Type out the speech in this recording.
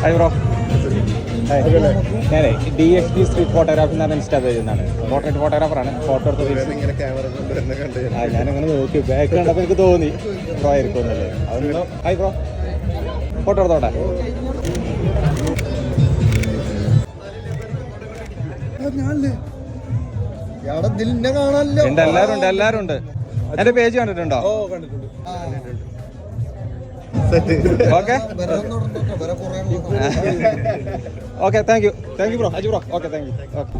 Hi bro. ഞാനേ DXD street photography എന്ന് പറഞ്ഞ ഇൻസ്റ്റാ പേജിൽ നിന്നാണ്. പോർട്രേറ്റ് ഫോട്ടോഗ്രാഫറാണ്. ഫോട്ടോ എടുത്ത് ഞാനങ്ങനെ നോക്കി ബാക്ക് കണ്ടപ്പോൾ എനിക്ക് തോന്നി ബ്രോ ആയിരിക്കും എന്നല്ലേ. അതൊന്ന് ഹായ് ബ്രോ, ഫോട്ടോ എടുത്തോട്ടെ. എല്ലാരും ഉണ്ട്. എന്റെ പേജ് കണ്ടിട്ടുണ്ടോ? Okay okay, thank you bro. Aju bro, okay, thank you. Okay.